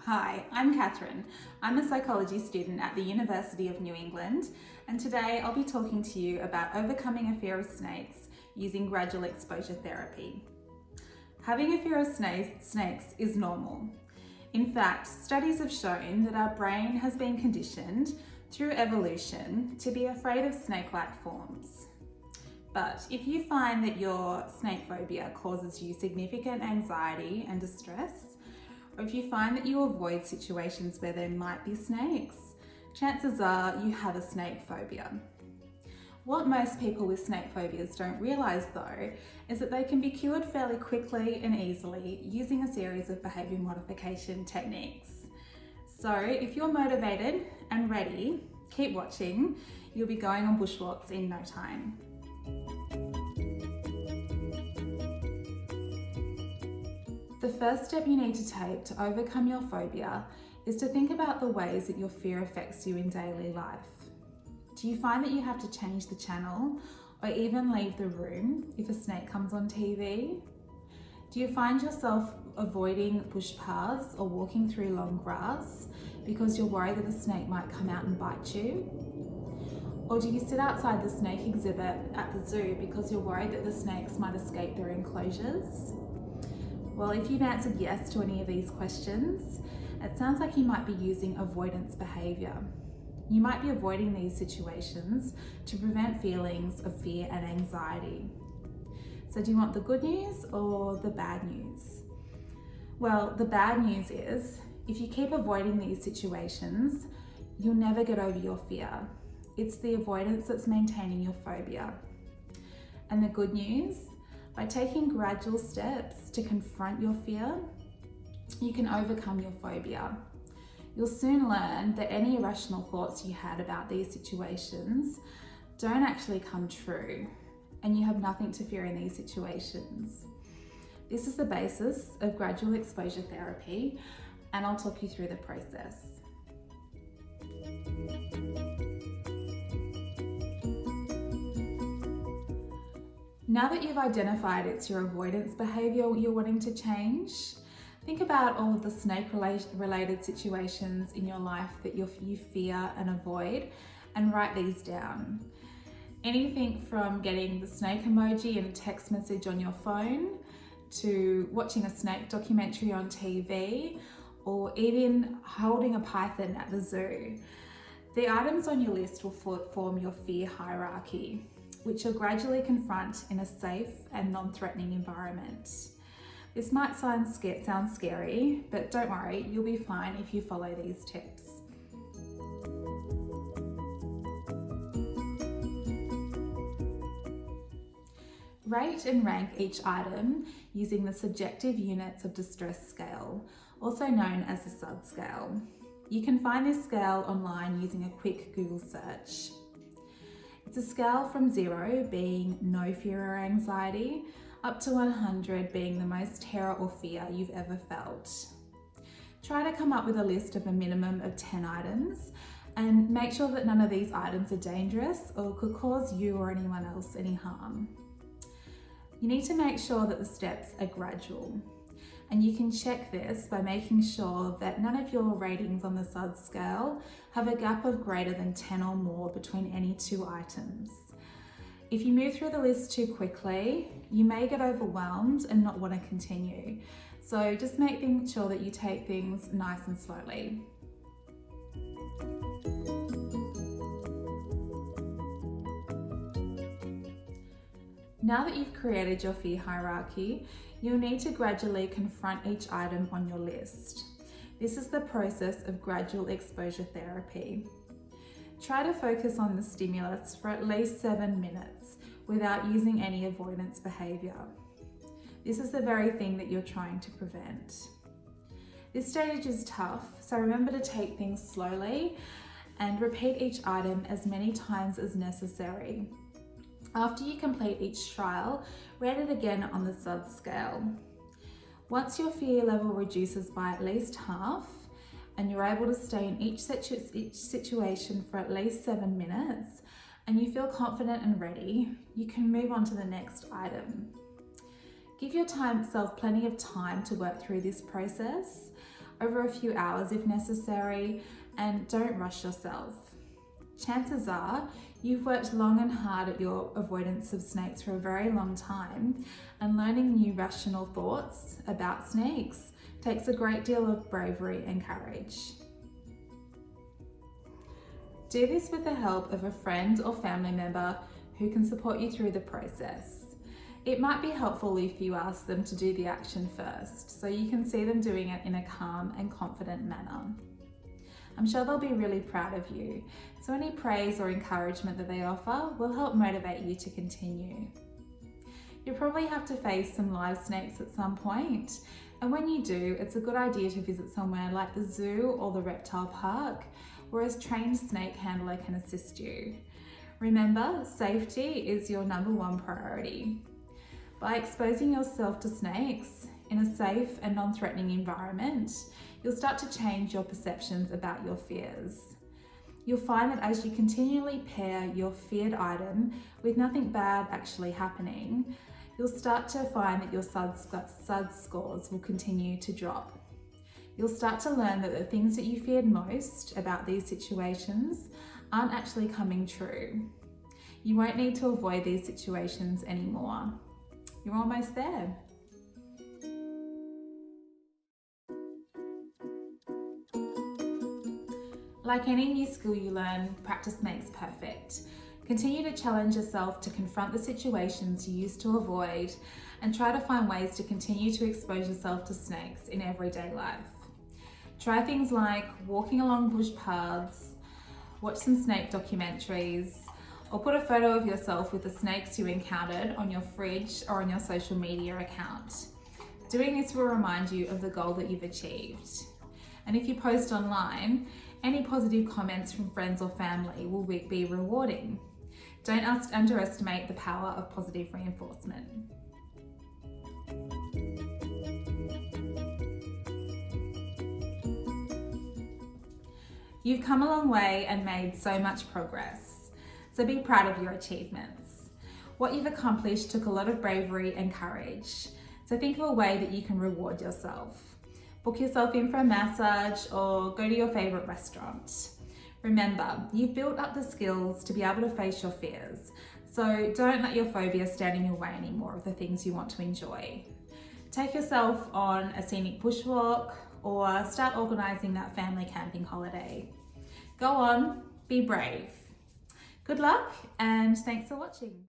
Hi, I'm Catherine. I'm a psychology student at the University of New England, and today I'll be talking to you about overcoming a fear of snakes using gradual exposure therapy. Having a fear of snakes is normal. In fact, studies have shown that our brain has been conditioned through evolution to be afraid of snake-like forms. But if you find that your snake phobia causes you significant anxiety and distress, or if you find that you avoid situations where there might be snakes, chances are you have a snake phobia. What most people with snake phobias don't realise though is that they can be cured fairly quickly and easily using a series of behaviour modification techniques. So if you're motivated and ready, keep watching. You'll be going on bushwalks in no time. The first step you need to take to overcome your phobia is to think about the ways that your fear affects you in daily life. Do you find that you have to change the channel or even leave the room if a snake comes on TV? Do you find yourself avoiding bush paths or walking through long grass because you're worried that a snake might come out and bite you? Or do you sit outside the snake exhibit at the zoo because you're worried that the snakes might escape their enclosures? Well, if you've answered yes to any of these questions, it sounds like you might be using avoidance behaviour. You might be avoiding these situations to prevent feelings of fear and anxiety. So do you want the good news or the bad news? Well, the bad news is, if you keep avoiding these situations, you'll never get over your fear. It's the avoidance that's maintaining your phobia. And the good news, by taking gradual steps to confront your fear, you can overcome your phobia. You'll soon learn that any irrational thoughts you had about these situations don't actually come true, and you have nothing to fear in these situations. This is the basis of gradual exposure therapy, and I'll talk you through the process. Now that you've identified it's your avoidance behaviour you're wanting to change, think about all of the snake-related situations in your life that you fear and avoid, and write these down. Anything from getting the snake emoji in a text message on your phone, to watching a snake documentary on TV, or even holding a python at the zoo. The items on your list will form your fear hierarchy, which you'll gradually confront in a safe and non-threatening environment. This might sound scary, but don't worry, you'll be fine if you follow these tips. Rate and rank each item using the subjective units of distress scale, also known as the SUD scale. You can find this scale online using a quick Google search. It's a scale from 0 being no fear or anxiety, up to 100 being the most terror or fear you've ever felt. Try to come up with a list of a minimum of 10 items, and make sure that none of these items are dangerous or could cause you or anyone else any harm. You need to make sure that the steps are gradual, and you can check this by making sure that none of your ratings on the SUD scale have a gap of greater than 10 or more between any two items. If you move through the list too quickly, you may get overwhelmed and not want to continue. So just make sure that you take things nice and slowly. Now that you've created your fear hierarchy, you'll need to gradually confront each item on your list. This is the process of gradual exposure therapy. Try to focus on the stimulus for at least 7 minutes without using any avoidance behaviour. This is the very thing that you're trying to prevent. This stage is tough, so remember to take things slowly and repeat each item as many times as necessary. After you complete each trial, rate it again on the SUD scale. Once your fear level reduces by at least half, and you're able to stay in each situation for at least 7 minutes, and you feel confident and ready, you can move on to the next item. Give yourself plenty of time to work through this process. over a few hours if necessary, and don't rush yourself. Chances are you've worked long and hard at your avoidance of snakes for a very long time, and learning new rational thoughts about snakes takes a great deal of bravery and courage. Do this with the help of a friend or family member who can support you through the process. It might be helpful if you ask them to do the action first, so you can see them doing it in a calm and confident manner. I'm sure they'll be really proud of you, so any praise or encouragement that they offer will help motivate you to continue. You'll probably have to face some live snakes at some point, and when you do, it's a good idea to visit somewhere like the zoo or the reptile park, where a trained snake handler can assist you. Remember, safety is your #1 priority. By exposing yourself to snakes in a safe and non-threatening environment, you'll start to change your perceptions about your fears. You'll find that as you continually pair your feared item with nothing bad actually happening, you'll start to find that your SUD scores will continue to drop. You'll start to learn that the things that you feared most about these situations aren't actually coming true. You won't need to avoid these situations anymore. You're almost there. Like any new skill you learn, practice makes perfect. Continue to challenge yourself to confront the situations you used to avoid, and try to find ways to continue to expose yourself to snakes in everyday life. Try things like walking along bush paths, watch some snake documentaries, or put a photo of yourself with the snakes you encountered on your fridge or on your social media account. Doing this will remind you of the goal that you've achieved. And if you post online, any positive comments from friends or family will be rewarding. Don't underestimate the power of positive reinforcement. You've come a long way and made so much progress, so be proud of your achievements. What you've accomplished took a lot of bravery and courage, so think of a way that you can reward yourself. Book yourself in for a massage or go to your favourite restaurant. Remember, you've built up the skills to be able to face your fears, so don't let your phobia stand in your way anymore of the things you want to enjoy. Take yourself on a scenic bushwalk or start organising that family camping holiday. Go on, be brave. Good luck and thanks for watching.